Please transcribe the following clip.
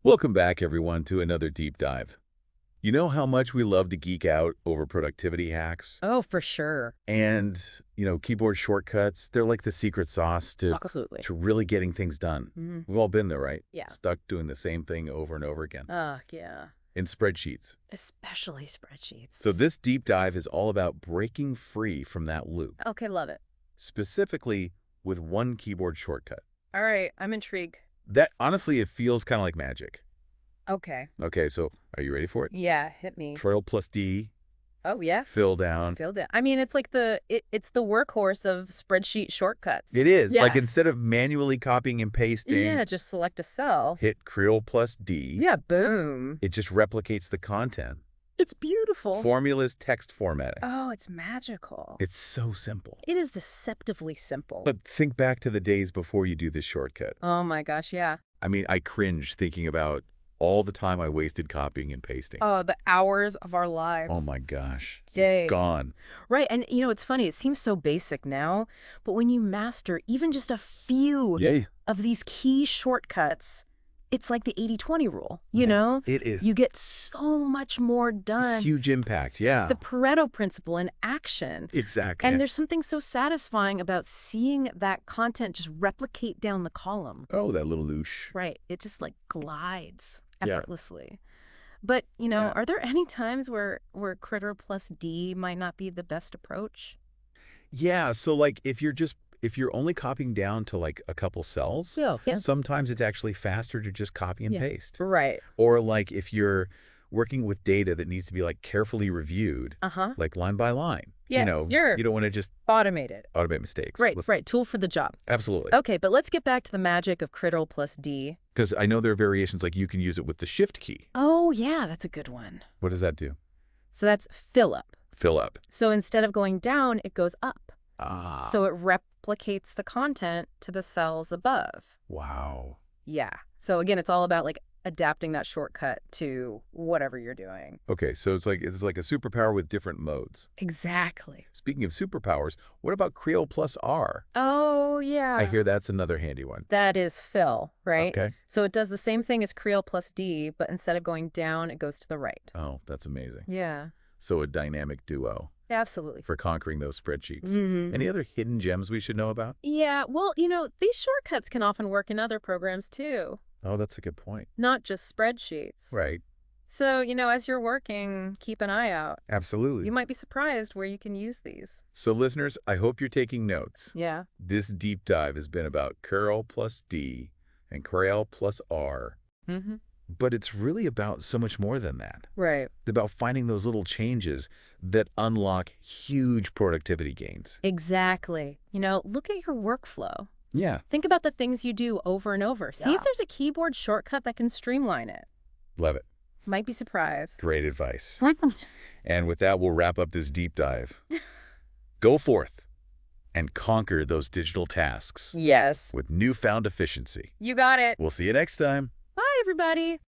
Welcome back, everyone, to another deep dive. You know how much we love to geek out over productivity hacks? Oh, for sure. And, keyboard shortcuts, they're like the secret sauce to, Absolutely. to really getting things done. Mhm. We've all been there, right? Yeah. Stuck doing the same thing over and over again Yeah. in spreadsheets. Especially So spreadsheets. this deep dive is all about breaking free from that loop, Okay, love it. specifically with one keyboard shortcut. All right, I'm intrigued. That, honestly, it feels kind of like magic. Okay. Okay, so are you ready for it? Yeah, hit me. Control plus D, Oh, yeah. fill down. Filled it. I mean, it's like it's the workhorse of spreadsheet shortcuts. It is. Like, Yeah. instead of manually copying and pasting, Yeah, just select a cell. hit Control plus D. Yeah, boom. It just replicates the content. It's beautiful. Formulas, text formatting. Oh, it's magical. It's so simple. It is deceptively simple. But think back to the days before you do this shortcut. Oh my gosh, yeah. I mean, I cringe thinking about all the time I wasted copying and pasting. Oh, the hours of our lives. Oh my gosh. Yay. Gone. Right. And it's funny. It seems so basic now, but when you master even just a few Yay. of these key shortcuts, it's like the 80-20 rule, It is. You get so much more It's done. huge impact. Yeah. The Pareto principle in action. Exactly. And there's something so satisfying about seeing that content just replicate down the column. Oh, that little loosh. Right. It just like glides Yeah. effortlessly. But, Yeah. are there any times where Critter plus D might not be the best approach? Yeah, so like if you're only copying down to like a couple cells, Yeah. sometimes it's actually faster to just copy and Yeah. paste. Right. Or like if you're working with data that needs to be like carefully reviewed, Uh-huh. like line by line. Yeah, sure. You don't want to just Automated. automate mistakes. Right, right. Tool for the job. Absolutely. Okay, but let's get back to the magic of Critter plus D. Because I know there are variations like you can use it with the shift key. Oh, yeah, that's a good one. What does that do? So that's fill up. Fill up. So instead of going down, it goes up. Ah. So it replicates the content to the cells above. Wow. Yeah. So again, it's all about like adapting that shortcut to whatever you're doing. Okay, so it's like a superpower with different modes. Exactly. Speaking of superpowers, what about Creo plus R? Oh, yeah. I hear that's another handy one. That is fill, right? Okay. So it does the same thing as Creo plus D, but instead of going down, it goes to the right. Oh, that's amazing. Yeah. So a dynamic duo Absolutely. for conquering those spreadsheets. Mhm. Any other hidden gems we should know about? Yeah, well, these shortcuts can often work in other programs too, Oh, that's a good point. not just spreadsheets. Right. So, as you're working, keep an eye out. Absolutely. You might be surprised where you can use these. So listeners, I hope you're taking notes. Yeah. This deep dive has been about curl plus D and Creo plus R. Mm-hmm. But it's really about so much more than that. Right. It's about finding those little changes that unlock huge productivity gains. Exactly. Look at your workflow. Yeah. Think about the things you do over and over. See if Yeah. there's a keyboard shortcut that can streamline it. Love it. Might be surprised. Great advice. And with that, we'll wrap up this deep dive. Go forth and conquer those digital tasks Yes. with newfound efficiency. You got it. We'll see you next time. Bye, everybody.